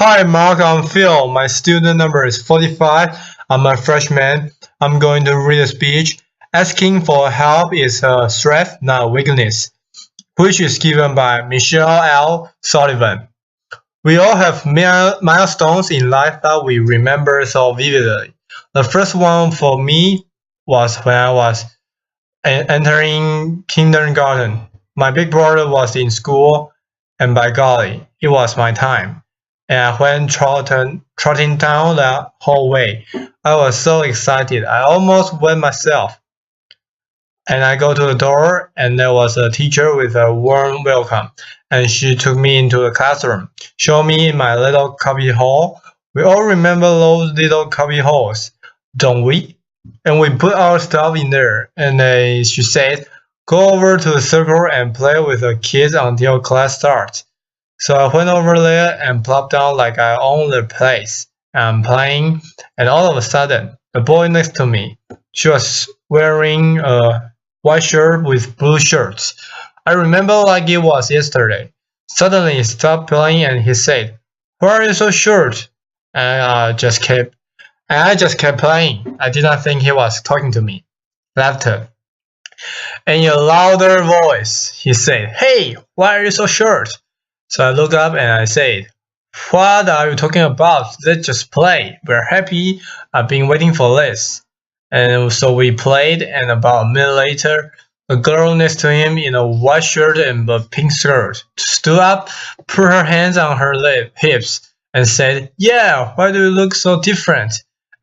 Hi Mark, I'm Phil. My student number is 45. I'm a freshman. I'm going to read a speech. Asking for help is a strength, not a weakness, which is given by Michelle L. Sullivan. We all have milestones in life that we remember so vividly. The first one for me was when I was entering kindergarten. My big brother was in school, and by golly, it was my time. And I went trotting down the hallway. I was so excited, I almost went myself. And I go to the door, and there was a teacher with a warm welcome, and she took me into the classroom, showed me my little cubby hole. We all remember those little cubby holes, don't we? And we put our stuff in there, and she said, go over to the circle and play with the kids until class starts. So I went over there and plopped down like I owned the place. I'm playing, and all of a sudden, the boy next to me, she was wearing a white shirt with blue shirts. I remember like it was yesterday. Suddenly he stopped playing and he said, why are you so short? And I just kept playing. I did not think he was talking to me. Laughter. In a louder voice, he said, hey, why are you so short? So I looked up and I said, what are you talking about? Let's just play. We're happy. I've been waiting for this. And so we played, and about a minute later, the girl next to him in a white shirt and a pink skirt stood up, put her hands on her hips, and said, yeah, why do you look so different?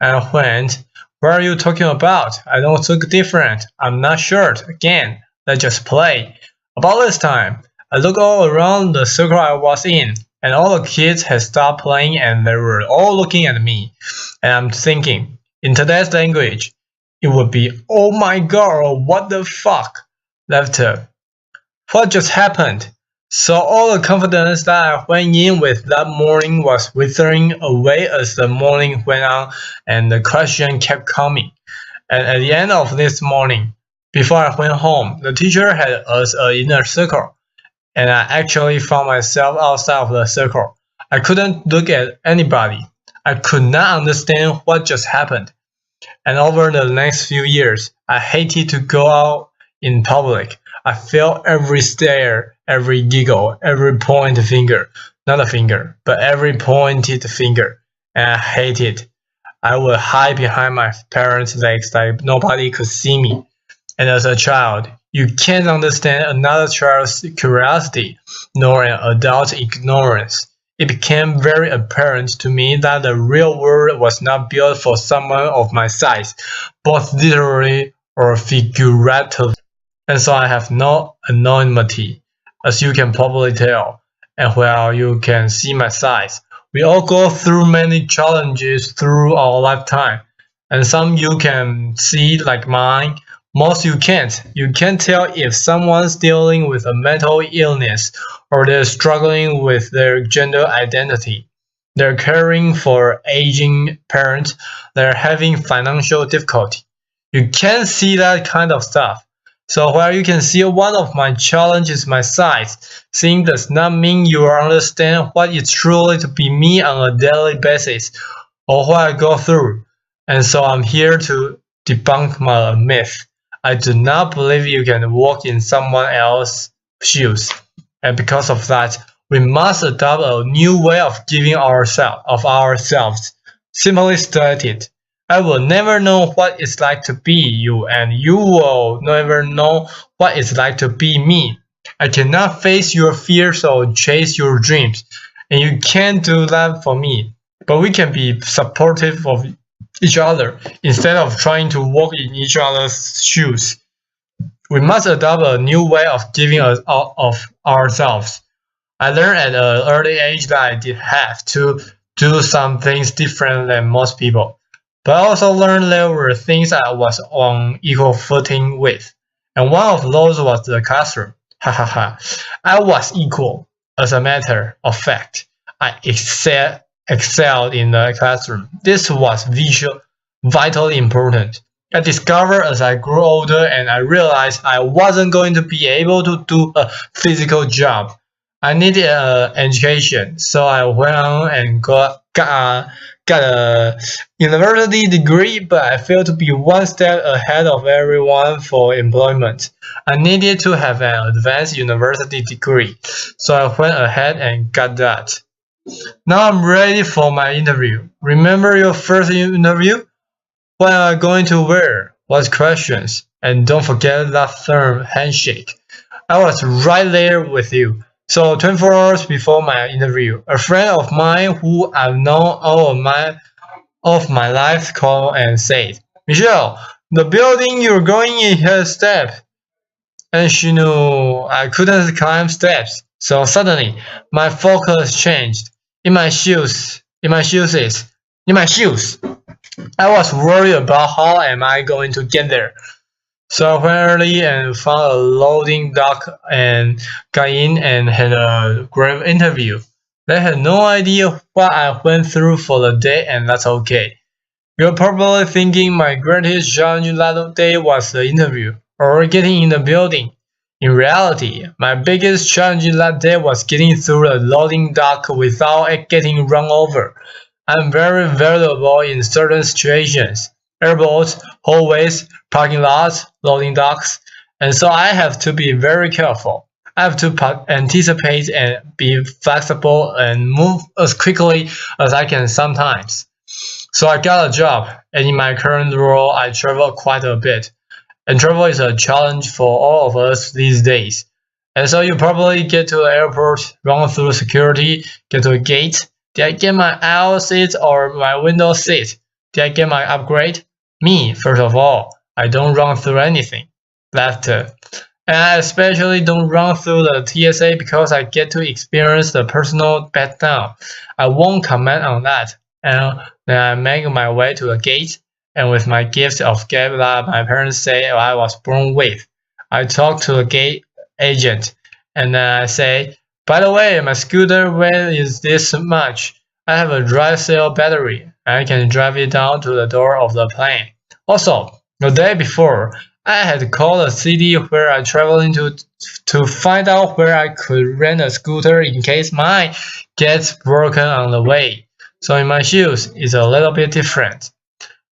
And I went, what are you talking about? I don't look different. I'm not short. Again, let's just play. About this time, I looked all around the circle I was in, and all the kids had stopped playing and they were all looking at me. And I'm thinking, in today's language, it would be, oh my god, or what the fuck? Laughter. What just happened? So all the confidence that I went in with that morning was withering away as the morning went on and the question kept coming. And at the end of this morning, before I went home, the teacher had us in a circle. And I actually found myself outside of the circle. I couldn't look at anybody. I could not understand what just happened. And over the next few years, I hated to go out in public. I felt every stare, every giggle, every pointed finger. Not a finger, but every pointed finger. And I hated it. I would hide behind my parents' legs like nobody could see me. And as a child, you can't understand another child's curiosity, nor an adult's ignorance. It became very apparent to me that the real world was not built for someone of my size, both literally or figuratively. And so I have no anonymity, as you can probably tell. And while you can see my size, we all go through many challenges through our lifetime. And some you can see like mine, most you can't. You can't tell if someone's dealing with a mental illness or they're struggling with their gender identity. They're caring for aging parents. They're having financial difficulty. You can't see that kind of stuff. So while you can see one of my challenges my size, seeing does not mean you understand what it's truly to be me on a daily basis or what I go through. And so I'm here to debunk my myth. I do not believe you can walk in someone else's shoes. And because of that, we must adopt a new way of giving ourselves. Simply stated, I will never know what it's like to be you, and you will never know what it's like to be me. I cannot face your fears or chase your dreams, and you can't do that for me. But we can be supportive of each other instead of trying to walk in each other's shoes. We must adopt a new way of giving of ourselves. I learned at an early age that I did have to do some things different than most people. But I also learned there were things I was on equal footing with. And one of those was the classroom. Ha ha ha. I was equal. As a matter of fact, I excelled in the classroom. This was vitally important. I discovered as I grew older and I realized I wasn't going to be able to do a physical job. I needed an education, so I went on and got a university degree, but I failed to be one step ahead of everyone for employment. I needed to have an advanced university degree, so I went ahead and got that. Now I'm ready for my interview. Remember your first interview? What am I going to wear? What questions? And don't forget that firm handshake. I was right there with you. So 24 hours before my interview, a friend of mine who I've known all of my life called and said, Michelle, the building you're going in has steps. And she knew I couldn't climb steps. So suddenly, my focus changed. In my shoes. I was worried about how am I going to get there. So I went early and found a loading dock and got in and had a great interview. They had no idea what I went through for the day, and that's okay. You're probably thinking my greatest challenge that day was the interview or getting in the building. In reality, my biggest challenge that day was getting through the loading dock without it getting run over. I'm very valuable in certain situations: airports, hallways, parking lots, loading docks, and so I have to be very careful. I have to anticipate and be flexible and move as quickly as I can sometimes. So I got a job, and in my current role, I travel quite a bit. And travel is a challenge for all of us these days. And so you probably get to the airport, run through security, get to a gate. Did I get my aisle seat or my window seat? Did I get my upgrade? Me, first of all, I don't run through anything. Laughter. And I especially don't run through the TSA because I get to experience the personal pat down. I won't comment on that. And then I make my way to the gate, and with my gift of gab that my parents say I was born with, I talk to the gate agent, and then I say, by the way, my scooter weight is this much. I have a dry cell battery. I can drive it down to the door of the plane. Also, the day before, I had called a city where I traveled into to find out where I could rent a scooter in case mine gets broken on the way. So in my shoes, it's a little bit different.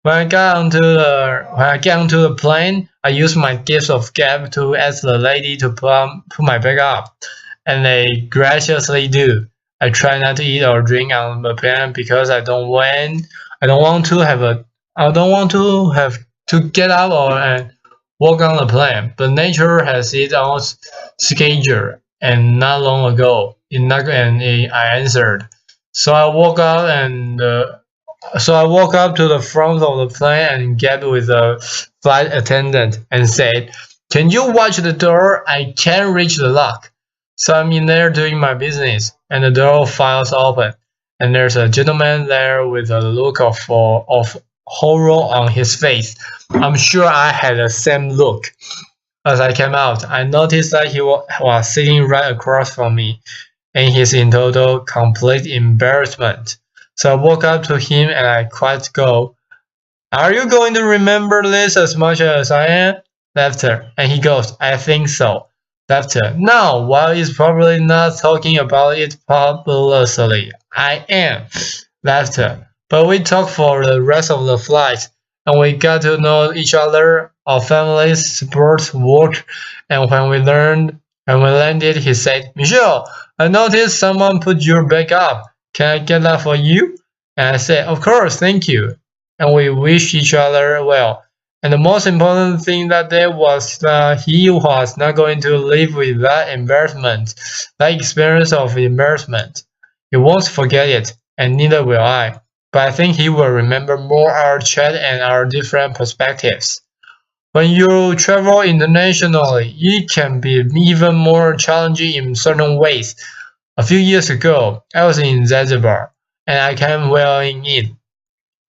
When I get onto the plane, I use my gift of gab to ask the lady to put my bag up, and they graciously do. I try not to eat or drink on the plane because I don't want to have to get up and walk on the plane. But nature has its own schedule, and not long ago, I answered. So I walk up to the front of the plane and get with the flight attendant and said, "Can you watch the door? I can't reach the lock." So I'm in there doing my business, and the door files open, and there's a gentleman there with a look of horror on his face. I'm sure I had the same look. As I came out, I noticed that he was sitting right across from me, and he's in total complete embarrassment. So I walk up to him and I quite go, "Are you going to remember this as much as I am?" Laughter. And he goes, "I think so." Laughter. No, while he's probably not talking about it publicly. I am. Laughter. But we talked for the rest of the flight, and we got to know each other, our families, sports, work, and when we landed, he said, "Michelle, I noticed someone put your bag up. Can I get that for you?" And I said, "Of course, thank you." And we wished each other well. And the most important thing that day was that he was not going to live with that embarrassment, that experience of embarrassment. He won't forget it, and neither will I. But I think he will remember more our chat and our different perspectives. When you travel internationally, it can be even more challenging in certain ways. A few years ago, I was in Zanzibar, and I came wearing in.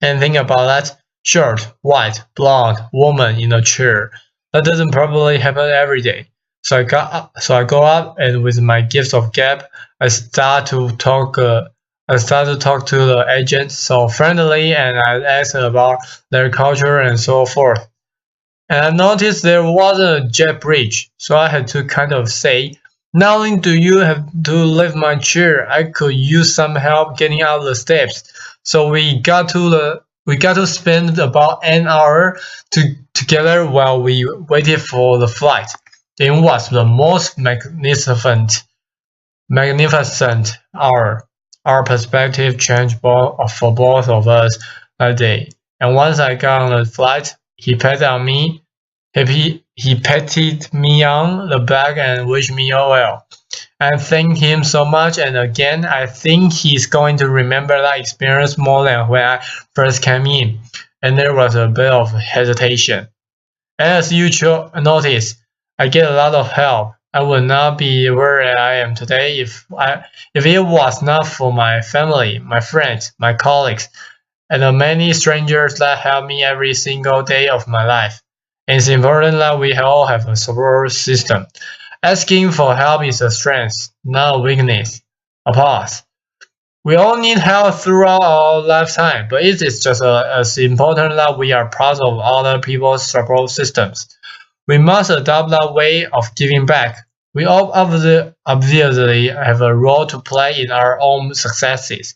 And think about that: short, white, blonde woman in a chair. That doesn't probably happen every day. So I go up, and with my gift of gab, I start to talk to the agent so friendly, and I ask about their culture and so forth. And I noticed there wasn't a jet bridge, so I had to kind of say, Not only do you have to lift my chair, I could use some help getting out the steps. So we got to spend about an hour together while we waited for the flight. It was the most magnificent hour. Our perspective changed for both of us that day. And once I got on the flight, he patted me. He patted me on the back and wished me all well. I thanked him so much, and again, I think he's going to remember that experience more than when I first came in. And there was a bit of hesitation. As you notice, I get a lot of help. I would not be where I am today if it was not for my family, my friends, my colleagues, and the many strangers that help me every single day of my life. It's important that we all have a support system. Asking for help is a strength, not a weakness. A pause. We all need help throughout our lifetime, but it is just as important that we are part of other people's support systems. We must adopt that way of giving back. We all obviously have a role to play in our own successes.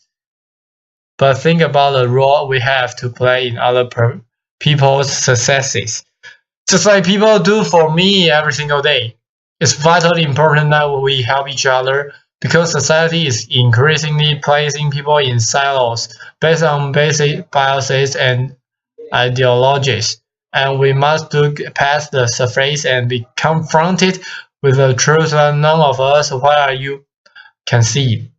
But think about the role we have to play in other people's successes. Just like people do for me every single day. It's vitally important that we help each other because society is increasingly placing people in silos based on basic biases and ideologies. And we must look past the surface and be confronted with the truth that none of us, while you can see.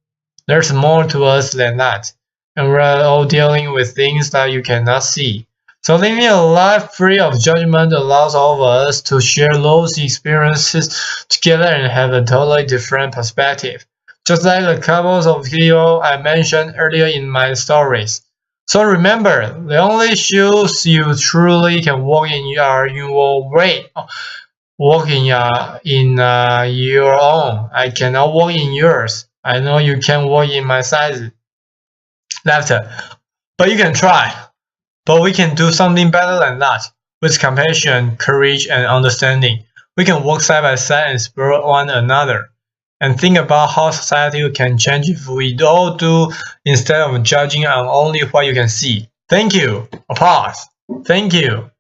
There's more to us than that, and we're all dealing with things that you cannot see. So living a life free of judgment allows all of us to share those experiences together and have a totally different perspective. Just like the couples of people I mentioned earlier in my stories. So remember, the only shoes you truly can walk in are your way. Walk in your own. I cannot walk in yours. I know you can walk in my size. Laughter. But you can try. But we can do something better than that. With compassion, courage, and understanding, we can walk side by side and support one another. And think about how society can change if we all do instead of judging on only what you can see. Thank you. A pause. Thank you.